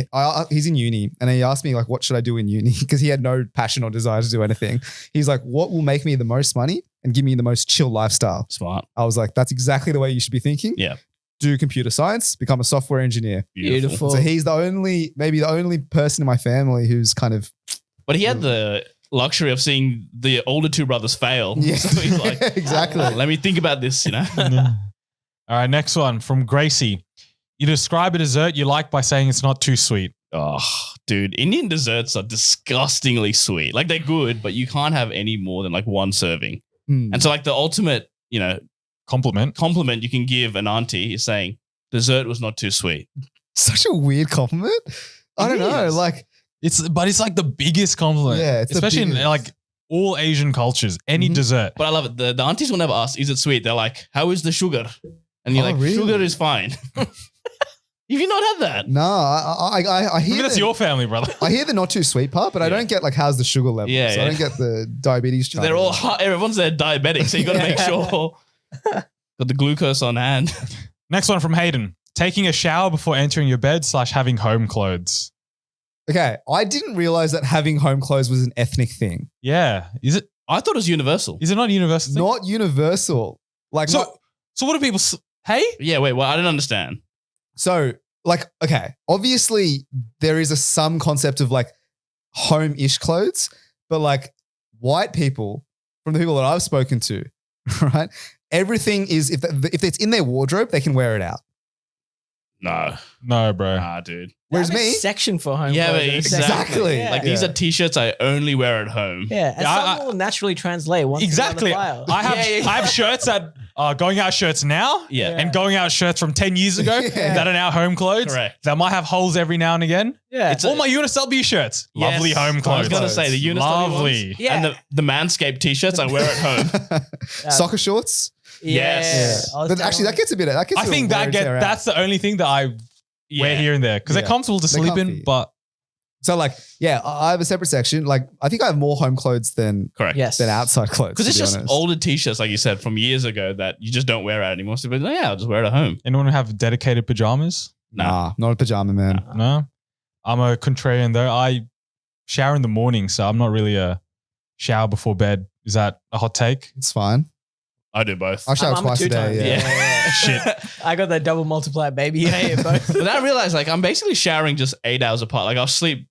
He's in uni, and he asked me like, "What should I do in uni?" Because he had no passion or desire to do anything. He's like, "What will make me the most money and give me the most chill lifestyle?" Smart. I was like, "That's exactly the way you should be thinking." Yeah. Do computer science, become a software engineer. Beautiful. So he's maybe the only person in my family who's kind of But he had the luxury of seeing the older two brothers fail. yeah, So he's like, exactly. let me think about this, you know. All right, next one from Gracie. You describe a dessert you like by saying it's not too sweet. Oh, dude, Indian desserts are disgustingly sweet. Like they're good, but you can't have any more than like one serving. Hmm. And so like the ultimate, you know, Compliment. compliment you can give an auntie is saying dessert was not too sweet. Such a weird compliment. I don't know. is. Like, But it's like the biggest compliment. Yeah, it's the especially in biggest. like all Asian cultures. Any Mhm. dessert. But I love it. The aunties will never ask, is it sweet? They're like, how is the sugar? And you're Oh, like, really? sugar is fine. Have you not had that? no, I Maybe hear that's your family, brother. I hear the not too sweet part, but I Yeah. don't get like how's the sugar level. Yeah, so yeah. I don't get the diabetes. So they're all everyone's there diabetic, so you got to make sure got the glucose on hand. Next one from Hayden. Taking a shower before entering your bed / having home clothes. Okay, I didn't realize that having home clothes was an ethnic thing. Yeah. Is it I thought it was universal. not universal? thing? Not universal. Like So what do people hey? Yeah, wait, well, I didn't understand. okay, obviously there is some concept of like home-ish clothes, but like white people, from the people that I've spoken to, right? Everything is if it's in their wardrobe, they can wear it out. No, bro. Nah, dude. Whereas Have a me, section for home. Yeah, clothes but and a section- exactly. Yeah. Like these are t-shirts I only wear at home. Yeah, and Yeah, some will naturally translate once Exactly. It's on the I file. have I have shirts that are going out shirts now Yeah. Yeah. and going out shirts from 10 years ago Yeah. that are now home clothes. Correct. That might have holes every now and again. Yeah. It's All my UNSW shirts. Yes. Lovely home I was clothes. going to say the Unistar Lovely. ones Yeah. and the Manscaped t-shirts I wear at home. soccer shorts. Yes. I was But actually, that gets a bit. That gets. I think that's the only thing that I wear here and there because Yeah. they're comfortable to They're sleep in, comfy. but So like, yeah, I have a separate section. Like, I think I have more home clothes than Correct. Yes. outside clothes. Because it's just honest. older t-shirts, like you said, from years ago that you just don't wear out anymore. So, but yeah, I'll just wear it at home. Anyone have dedicated pajamas? Nah, not a pajama man. No. I'm a contrarian though. I shower in the morning, so I'm not really a shower before bed. Is that a hot take? It's fine. I do both. I shower I'm twice a two-time. day. Yeah. Shit. I got that double multiplier, baby. Yeah, both. But then I realized like I'm basically showering just 8 hours apart. Like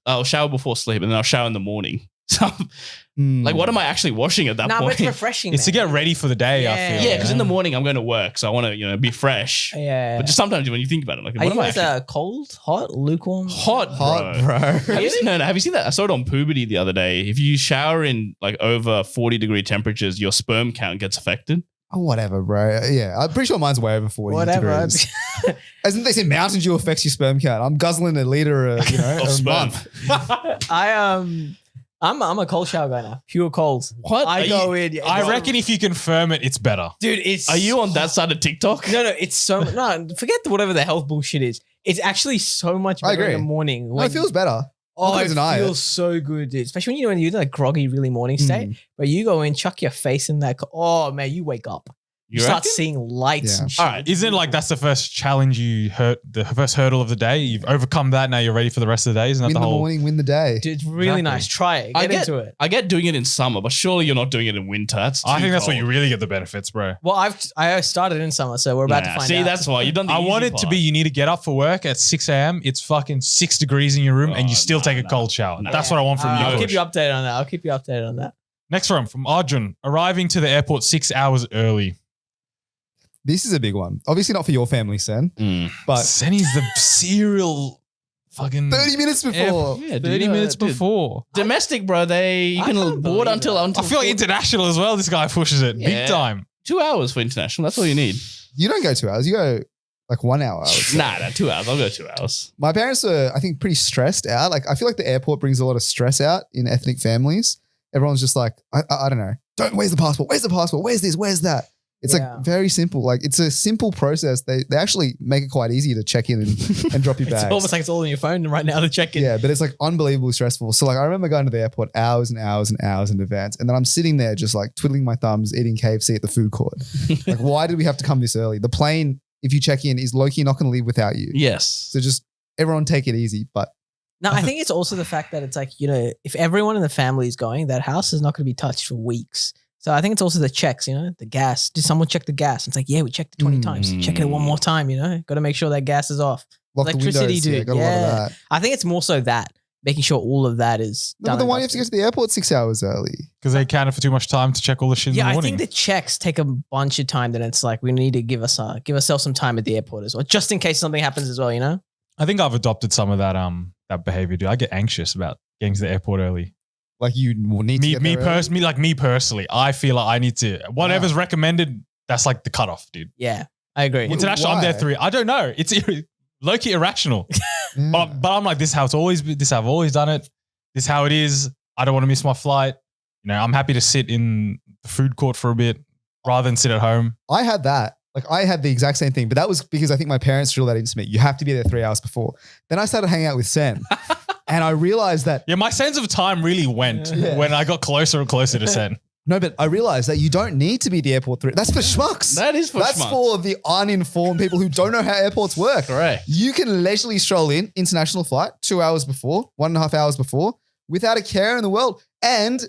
I'll shower before sleep and then I'll shower in the morning. So like what am I actually washing at that Nah, but point? it's refreshing. It's to man. get ready for the day, I Yeah. feel. Yeah, because in the morning I'm going to work. So I want to, be fresh. Yeah. But just sometimes when you think about it, like Are what you am I guys actually? cold, hot, lukewarm? Hot, bro. Have you seen, no, have you seen that? I saw it on Puberty the other day. If you shower in like over 40-degree temperatures, your sperm count gets affected. Oh, whatever, bro. Yeah, I'm pretty sure mine's way over 40 Whatever. degrees. As in they say Mountain Dew affects your sperm count. I'm guzzling a liter Of a sperm. month. I'm a cold shower guy now. Pure cold. What? I Are go you- in. Yeah, I no, reckon if you confirm it, it's better. dude, it's Are you on that side of TikTok? No, it's so no. Forget whatever the health bullshit is. It's actually so much I better in agree. the morning. No, it feels better. Oh, Not it deny it. feels so good, dude. Especially when you're in that groggy, really morning state. But you go in, chuck your face in that. Oh man, you wake up. You start reckon? seeing lights. Yeah. And shit. All right. Isn't it like that's the first challenge the first hurdle of the day? You've overcome that. Now you're ready for the rest of the day. Isn't that Win the the whole? morning, win the day. Dude, it's really Exactly. nice. Try it. I Get get- into it. I get doing it in summer, but surely you're not doing it in winter. That's I too think that's cold. what you really get the benefits, bro. Well, I started in summer, so we're about to find See, out. that's why you've done the I easy want it to part. be you need to get up for work at 6 a.m. It's fucking 6 degrees in your room and you Oh, still take a no. cold shower. No. That's what I want from I'll you. keep you updated on that. Next one from Arjun. Arriving to the airport 6 hours early. This is a big one. Obviously not for your family, Sen, but Senny's the serial fucking 30 minutes before. Yeah, 30 minutes before. Domestic, bro. You I can can't board believe until I feel like 4 international as well. This guy pushes it Yeah. big time. 2 hours for international. That's all you need. You don't go 2 hours. You go like 1 hour. I would say. Nah, 2 hours. I'll go 2 hours. My parents were, I think, pretty stressed out. Like, I feel like the airport brings a lot of stress out in ethnic families. Everyone's just like, I don't know. Where's the passport? Where's the passport? Where's this? Where's that? It's Yeah. like very simple. Like, it's a simple process. They actually make it quite easy to check in and drop your It's bags. almost like it's all on your phone right now to check in. Yeah, but it's like unbelievably stressful. So like, I remember going to the airport hours and hours and hours in advance. And then I'm sitting there just like twiddling my thumbs, eating KFC at the food court. Like, why did we have to come this early? The plane, if you check in, is low-key not going to leave without you. Yes. So just everyone take it easy. But No, I think it's also the fact that it's like, if everyone in the family is going, that house is not going to be touched for weeks. So I think it's also the checks, the gas. Did someone check the gas? It's like, yeah, we checked it 20 times. Check it one more time, Got to make sure that gas is off. lock the Electricity, windows. Yeah, dude. got a lot of Yeah. that. I think it's more so that, making sure all of that is No, done. but then and why do you have to dusted. go to the airport 6 hours early? Because they counted for too much time to check all the shit in Yeah, the I morning. think the checks take a bunch of time. Then it's like we need to give ourselves some time at the airport as well, just in case something happens as well. I think I've adopted some of that behavior, dude. I get anxious about getting to the airport early. Like you will need to get there early? Me personally, I feel like I need to. Whatever's recommended, that's like the cutoff, dude. Yeah, I agree. International, I'm there why? 3. I don't know. It's low-key irrational. Yeah. But I'm like, this is how it's always been. This is how I've always done it. This is how it is. I don't want to miss my flight. I'm happy to sit in the food court for a bit rather than sit at home. I had that. Like I had the exact same thing, but that was because I think my parents drilled that into me. You have to be there 3 hours before. Then I started hanging out with Sen. And I realized that, Yeah, my sense of time really went Yeah. when I got closer and closer to Sen. no, but I realized that you don't need to be at the airport 3. That's for schmucks. That is for That's schmucks. for the uninformed people who don't know how airports work. Correct. You can leisurely stroll in, international flight, 2 hours before, 1.5 hours before, without a care in the world. And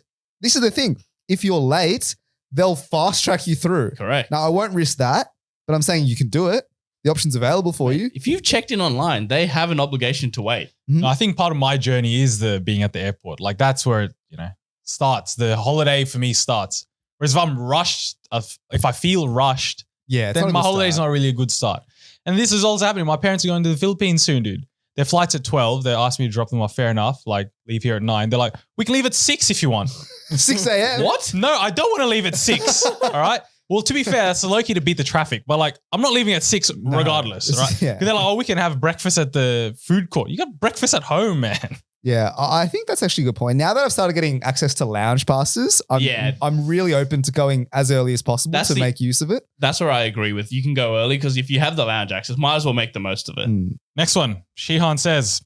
this is the thing. If you're late, they'll fast track you through. Correct. Now, I won't risk that, but I'm saying you can do it. The option's available for you. If you've checked in online, they have an obligation to wait. I think part of my journey is the being at the airport. Like that's where it, starts. The holiday for me starts. Whereas if I'm rushed, if I feel rushed, Yeah, it's not then a my good holiday's start. not really a good start. And this is also happening. My parents are going to the Philippines soon, dude. Their flight's at 12. They asked me to drop them off. Fair enough. Like leave here at 9. They're like, we can leave at 6 if you want. 6 a.m. What? No, I don't want to leave at 6. All right. Well, to be fair, that's low-key to beat the traffic. But like, I'm not leaving at 6 regardless, It's- right? yeah. They're like, oh, we can have breakfast at the food court. You got breakfast at home, man. Yeah, I think that's actually a good point. Now that I've started getting access to lounge passes, I'm really open to going as early as possible That's to the- make use of it. That's where I agree with. You can go early because if you have the lounge access, might as well make the most of it. Mm. Next one. Shihan says,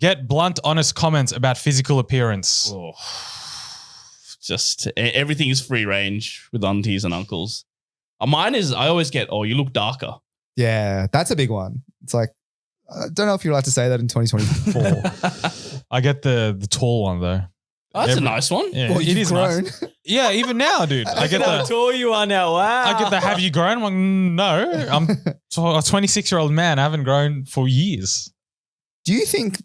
Get blunt, honest comments about physical appearance. Oh. Just everything is free range with aunties and uncles. Mine is I always get, oh, you look darker. Yeah, that's a big one. It's like, I don't know if you're allowed to say that in 2024. I get the tall one though. Oh, that's a nice one. Yeah, Well, it you've is grown. nice. Yeah, even now, dude. I get How the tall you are now. Wow. I get the have you grown? I'm like, no. I'm a 26-year-old man. I haven't grown for years. Do you think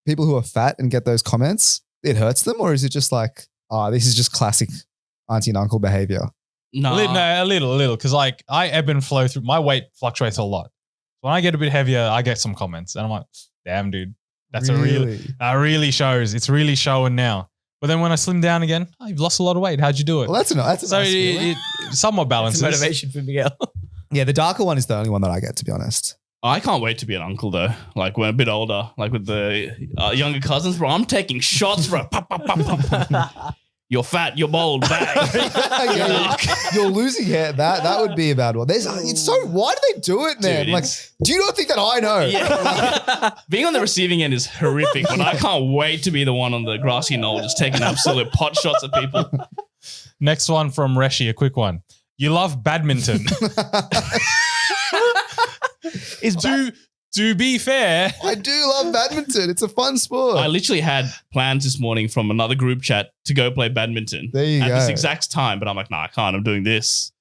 people who are fat and get those comments, it hurts them? Or is it just like, oh, this is just classic auntie and uncle behavior? No, A little. Because like I ebb and flow through. My weight fluctuates a lot. When I get a bit heavier, I get some comments. And I'm like, damn, dude. That really shows. It's really showing now. But then when I slim down again, oh, you've lost a lot of weight. How'd you do it? Well, that's a nice feeling. it somewhat balances. It's motivation for Miguel. Yeah, the darker one is the only one that I get, to be honest. I can't wait to be an uncle though. Like when I'm a bit older, like with the younger cousins, bro. I'm taking shots, bro. Pop, pop, pop, pop. You're fat, you're bold, bang. You're losing hair. That would be a bad one. It's so, why do they do it, man? Dude, like, do you not think that I know? Yeah. Being on the receiving end is horrific, but I can't wait to be the one on the grassy knoll just taking absolute pot shots at people. Next one from Reshi, a quick one. You love badminton. To be fair, I do love badminton. It's a fun sport. I literally had plans this morning from another group chat to go play badminton There you at go. this exact time, but I'm like, I can't. I'm doing this.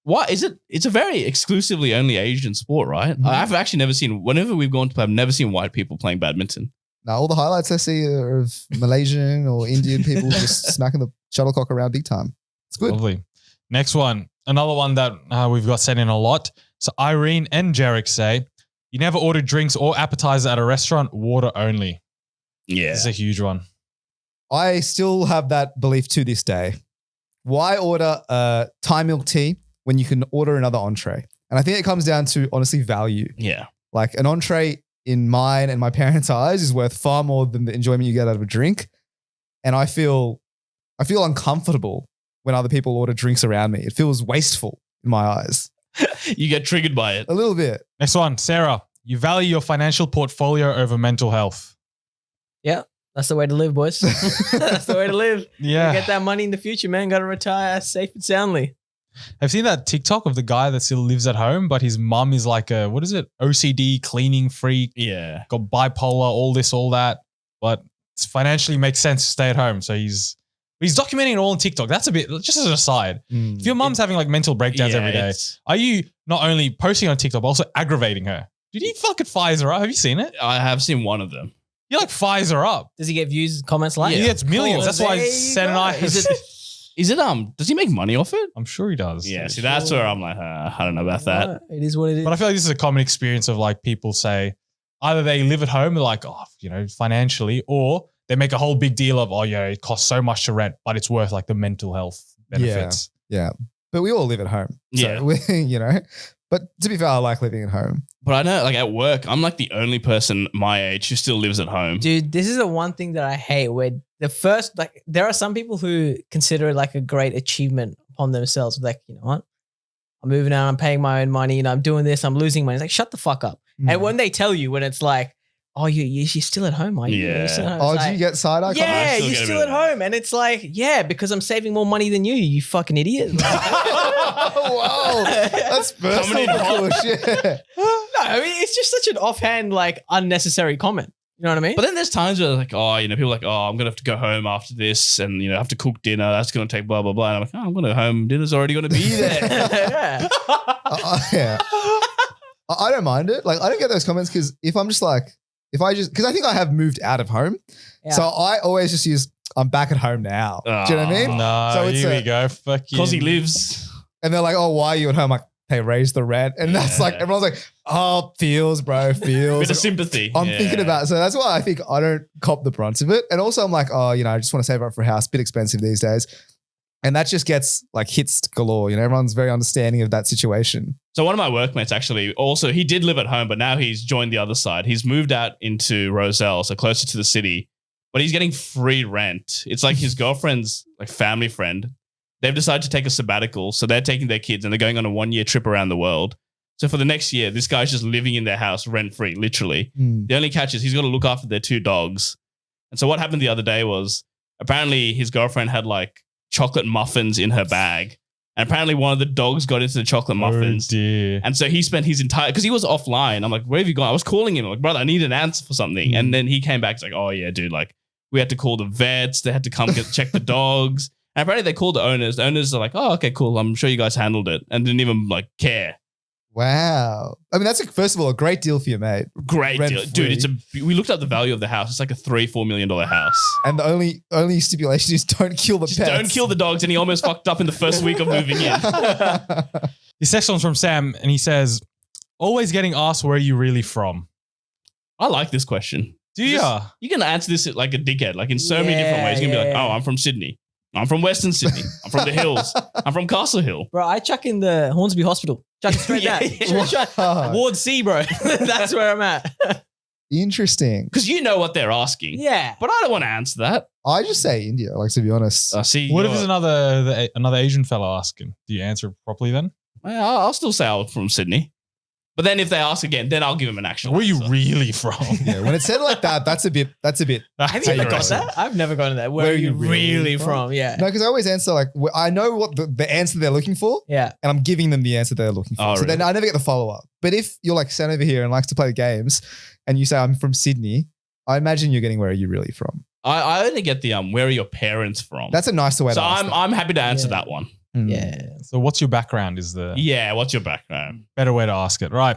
What is it? It's a very exclusively only Asian sport, right? Mhm. I've actually never seen, whenever we've gone to play, I've never seen white people playing badminton. Now, all the highlights I see are of Malaysian or Indian people just smacking the shuttlecock around big time. It's good. lovely. Next one, another one that we've got sent in a lot. So Irene and Jarek say, you never order drinks or appetizer at a restaurant, water only. Yeah. This is a huge one. I still have that belief to this day. Why order a Thai milk tea when you can order another entree? And I think it comes down to, honestly, value. Yeah. Like an entree in mine and my parents' eyes is worth far more than the enjoyment you get out of a drink. And I feel uncomfortable when other people order drinks around me. It feels wasteful in my eyes. You get triggered by it. A little bit. Next one, Sarah. You value your financial portfolio over mental health. Yeah, that's the way to live, boys. That's the way to live. Yeah. Get that money in the future, man. Got to retire safe and soundly. I've seen that TikTok of the guy that still lives at home, but his mum is like a, what is it? OCD, cleaning freak, Yeah. got bipolar, all this, all that. But it financially makes sense to stay at home. So he's documenting it all on TikTok. That's a bit, just as an aside. If your mum's having like mental breakdowns every day, are you not only posting on TikTok, but also aggravating her? Did he fucking fires her up? Have you seen it? I have seen one of them. He like fires her up. Does he get views, comments, like? He gets millions. That's why There you Sen and I. go. Is it does he make money off it? I'm sure he does. Yeah, see, that's where I'm like, I don't know about that. It is what it is. But I feel like this is a common experience of like people say either they live at home, they're like, oh, financially, or they make a whole big deal of, oh, yeah, it costs so much to rent, but it's worth like the mental health benefits. Yeah. But we all live at home. Yeah. So we, but to be fair, I like living at home. But I know, like at work, I'm like the only person my age who still lives at home. Dude, this is the one thing that I hate where there are some people who consider it like a great achievement upon themselves. Like, you know what? I'm moving out, I'm paying my own money, I'm doing this, I'm losing money. It's like, shut the fuck up. And when they tell you, when it's like, oh, you're still at home, are you? Yeah. You're still at home. Oh, It's do like, you get side eye? yeah, still you're get a still bit at of that. home. And it's like, yeah, because I'm saving more money than you fucking idiot. Wow. That's personal. in hot. Shit. No, I mean, it's just such an offhand, like, unnecessary comment. You know what I mean? But then there's times where like, people are like, I'm going to have to go home after this and, have to cook dinner. That's going to take blah, blah, blah. And I'm like, I'm going to home. Dinner's already going to be there. yeah. Yeah. I don't mind it. Like, I don't get those comments because if I'm just like, because I think I have moved out of home. Yeah. So I always just use, I'm back at home now. Do you know what I mean? No, So it's here a- we go. Fuck you. Because he lives. And they're like, oh, why are you at home? I'm like, hey, raise the rent. And that's like, Yeah. everyone's like, oh, feels, bro, feels. Bit of sympathy. I'm Yeah. thinking about it. So that's why I think I don't cop the brunt of it. And also I'm like, oh, I just want to save up for a house. Bit expensive these days. And that just gets like hits galore. Everyone's very understanding of that situation. So one of my workmates actually also, he did live at home, but now he's joined the other side. He's moved out into Roselle, so closer to the city, but he's getting free rent. It's like his girlfriend's like family friend. They've decided to take a sabbatical. So they're taking their kids and they're going on a 1-year trip around the world. So for the next year, this guy's just living in their house rent free, literally. The only catch is he's got to look after their 2 dogs. And so what happened the other day was apparently his girlfriend had like chocolate muffins in her bag. And apparently one of the dogs got into the chocolate muffins. Oh dear. And so he spent his entire, because he was offline. I'm like, where have you gone? I was calling him. I'm like, brother, I need an answer for something. And then he came back. He's like, oh yeah, dude, like we had to call the vets. They had to come check the dogs. And apparently they called the owners. The owners are like, oh, okay, cool. I'm sure you guys handled it. And didn't even like care. Wow. I mean, that's first of all, a great deal for your mate. Great Rent deal. free. Dude, we looked up the value of the house. It's like a $3-4 million house. And the only stipulation is don't kill the Just pets. don't kill the dogs. And he almost fucked up in the first week of moving in. This next one's from Sam, and he says, always getting asked where are you really from. I like this question. Do you? You're going to answer this like a dickhead, like in so many different ways. You're going to be like, oh, I'm from Sydney. I'm from Western Sydney. I'm from the hills. I'm from Castle Hill. Bro, I chuck in the Hornsby Hospital. Chuck it straight down. Ward C, bro. That's where I'm at. Interesting. Because you know what they're asking. Yeah. But I don't want to answer that. I just say India, like to be honest. See, What if it's another Asian fella asking? Do you answer properly then? I'll still say I'm from Sydney. But then if they ask again, then I'll give them an actual Where are you answer. really from? Yeah, when it's said like that, that's a bit. Have you ever got that? I've never gotten that. Where are you really from? Yeah. No, because I always answer like I know what the answer they're looking for, Yeah. and I'm giving them the answer they're looking for. Oh, So really? then I never get the follow up. But if you're like sent over here and likes to play games, and you say I'm from Sydney, I imagine you're getting where are you really from. I only get the where are your parents from? That's a nicer way so to ask that. I'm happy to answer that one. Yeah. So what's your background is the Yeah, what's your background? better way to ask it. Right.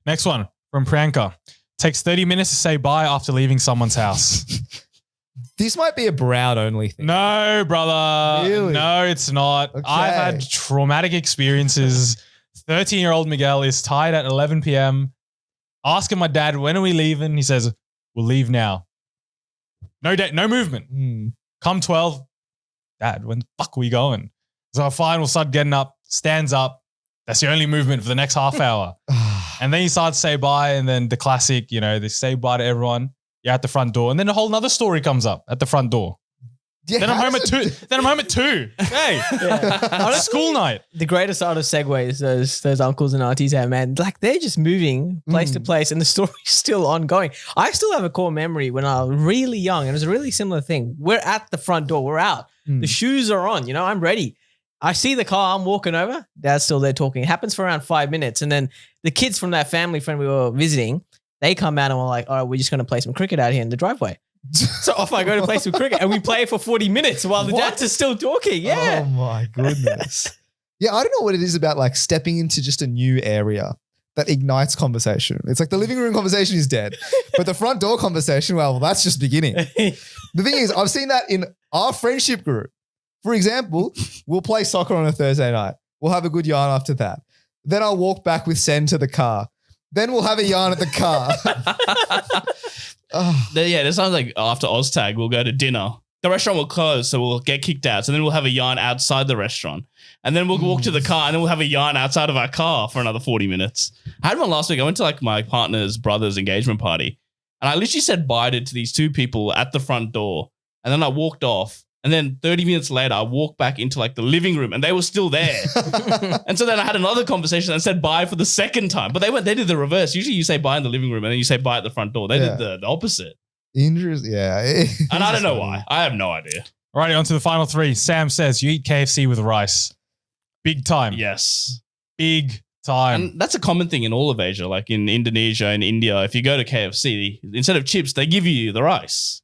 Next one from Priyanka. Takes 30 minutes to say bye after leaving someone's house. This might be a Brown only thing. No, brother. Really? No, it's not. Okay. I've had traumatic experiences. 13-year-old Miguel is tired at 11 p.m. asking my dad, when are we leaving? He says, we'll leave now. No movement. Come 12. Dad, when the fuck are we going? So fine, we'll start getting up, stands up. That's the only movement for the next half hour. And then you start to say bye, and then the classic, they say bye to everyone. You're at the front door, and then a whole nother story comes up at the front door. Yeah, Then I'm home at 2. Then I'm home at 2. Hey, Honestly, school night. the greatest art of segues those uncles and aunties have, man. Like they're just moving place to place, and the story's still ongoing. I still have a core memory when I was really young, and it was a really similar thing. We're at the front door. We're out. The shoes are on. I'm ready. I see the car. I'm walking over. Dad's still there talking. It happens for around 5 minutes, and then the kids from that family friend we were visiting, they come out and we're like, all right, we're just going to play some cricket out here in the driveway. So off I go to play some cricket, and we play for 40 minutes while the dads are still talking. Yeah. Oh my goodness. Yeah, I don't know what it is about like stepping into just a new area that ignites conversation. It's like the living room conversation is dead, but the front door conversation, well, that's just beginning. The thing is, I've seen that in our friendship group. For example, we'll play soccer on a Thursday night. We'll have a good yarn after that. Then I'll walk back with Sen to the car. Then we'll have a yarn at the car. Yeah, this sounds like after OzTag, we'll go to dinner. The restaurant will close, so we'll get kicked out. So then we'll have a yarn outside the restaurant. And then we'll walk to the car, and then we'll have a yarn outside of our car for another 40 minutes. I had one last week. I went to like my partner's brother's engagement party, and I literally said bye to these 2 people at the front door. And then I walked off. And then 30 minutes later, I walked back into like the living room, and they were still there. And so then I had another conversation and said bye for the second time. But they did the reverse. Usually you say bye in the living room and then you say bye at the front door. They did the opposite. Interesting. Yeah. And I don't know why. I have no idea. All right, on to the final 3. Sam says, you eat KFC with rice. Big time. Yes. Big time. And that's a common thing in all of Asia, like in Indonesia and India. If you go to KFC, instead of chips, they give you the rice.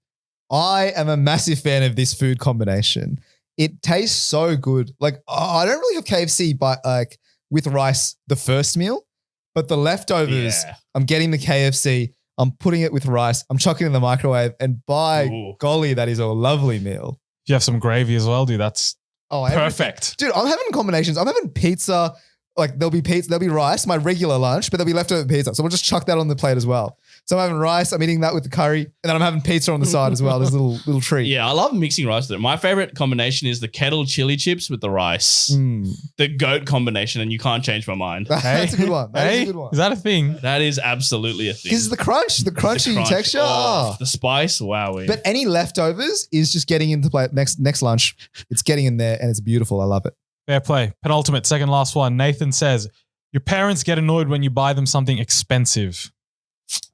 I am a massive fan of this food combination. It tastes so good. Like I don't really have KFC like with rice the first meal, but the leftovers, I'm getting the KFC, I'm putting it with rice, I'm chucking it in the microwave, and by golly, that is a lovely meal. If you have some gravy as well, dude, that's perfect. Dude, I'm having combinations. I'm having pizza. Like there'll be rice, my regular lunch, but there'll be leftover pizza. So we'll just chuck that on the plate as well. So I'm having rice, I'm eating that with the curry, and then I'm having pizza on the side as well. There's a little treat. Yeah, I love mixing rice with it. My favorite combination is the kettle chili chips with the rice. The goat combination, and you can't change my mind. That's a good one. That is a good one. Is that a thing? That is absolutely a thing. Because the crunchy texture. The spice, wow. But any leftovers is just getting into play next lunch. It's getting in there and it's beautiful. I love it. Fair play. Penultimate, second last one. Nathan says, Your parents get annoyed when you buy them something expensive.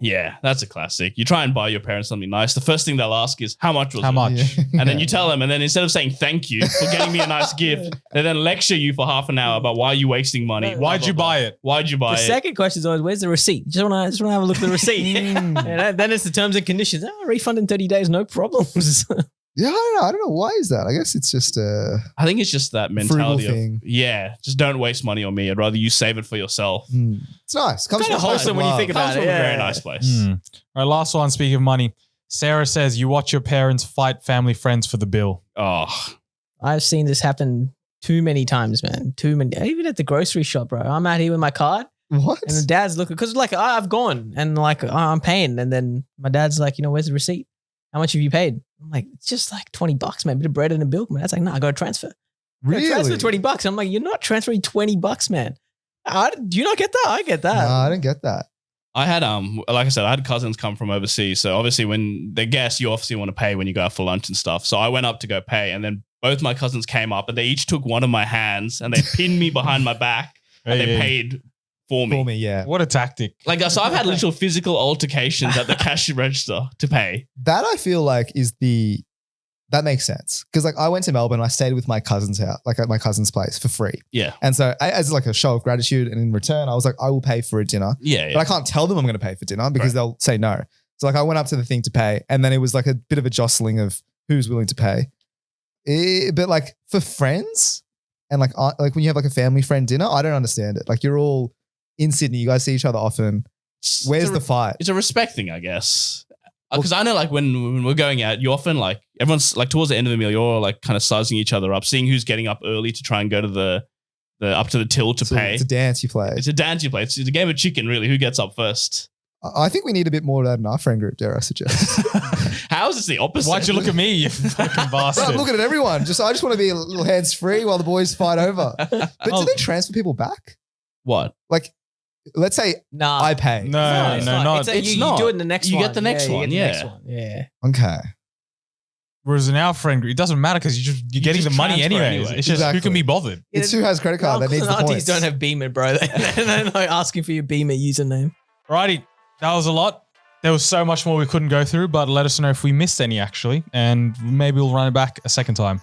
Yeah, that's a classic. You try and buy your parents something nice. The first thing they'll ask is, how much was How it? much? And then you tell them, and then instead of saying thank you for getting me a nice gift, they then lecture you for half an hour about why you're wasting money. Why'd you buy it? Why'd you buy The it? second question is always, where's the receipt? Just want to have a look at the receipt. And then it's the terms and conditions. Oh, refund in 30 days, no problems. Yeah, I don't know. Why is that? I guess it's just I think it's just that mentality of, thing. yeah, just don't waste money on me. I'd rather you save it for yourself. It's nice. Comes Kind of from a place wholesome when you love. think Comes about from it. a very Yeah. nice place. All right, last one. Speaking of money, Sarah says you watch your parents fight family friends for the bill. Oh, I've seen this happen too many times, man. Too many. Even at the grocery shop, bro. I'm out here with my card What? and the dad's looking, because like I've gone and like I'm paying. And then my dad's like, where's the receipt? How much have you paid? I'm like, it's just like $20, man. A bit of bread and a bill, man. That's like, nah, I got to transfer. Really? Transfer $20. I'm like, you're not transferring $20, man. Do you not get that? I get that. No, I don't get that. I had like I said, I had cousins come from overseas. So obviously when they guess, you obviously want to pay when you go out for lunch and stuff. So I went up to go pay, and then both my cousins came up and they each took one of my hands and they pinned me behind my back and they paid for me. For me, yeah. What a tactic. Like, so I've had literal physical altercations at the cash register to pay. That I feel like that makes sense. Because like I went to Melbourne, I stayed with my cousin's house, like at my cousin's place for free. Yeah. And so as like a show of gratitude and in return, I was like, I will pay for a dinner. Yeah. But I can't tell them I'm going to pay for dinner because they'll say no. So like I went up to the thing to pay, and then it was like a bit of a jostling of who's willing to pay. But like for friends and like when you have like a family friend dinner, I don't understand it. Like you're all in Sydney, you guys see each other often. Where's the fight? It's a respect thing, I guess. Because I know like when we're going out, you often like everyone's like towards the end of the meal, you're all like kind of sizing each other up, seeing who's getting up early to try and go to the up to the till to pay. It's a dance you play. It's a dance you play. It's a game of chicken, really. Who gets up first? I think we need a bit more of that in our friend group, dare I suggest. How is this the opposite? Why'd you look at me, you fucking bastard? I'm looking at everyone. I just want to be a little hands free while the boys fight over. But do they transfer people back? What? Like, let's say Nah. I pay. No, it's no, fine. not. It's It's you not. do it in the next You one. get the next one, you get the yeah. next one. Yeah. Okay. Whereas in our friend group, it doesn't matter because you're getting just the money transfer anyways. anyway. It's just who Exactly. can be bothered. It's who has credit card that Uncles needs and the aunties points. don't have Beamer, bro. They're like asking for your Beamer username. Alrighty, that was a lot. There was so much more we couldn't go through, but let us know if we missed any actually, and maybe we'll run it back a second time.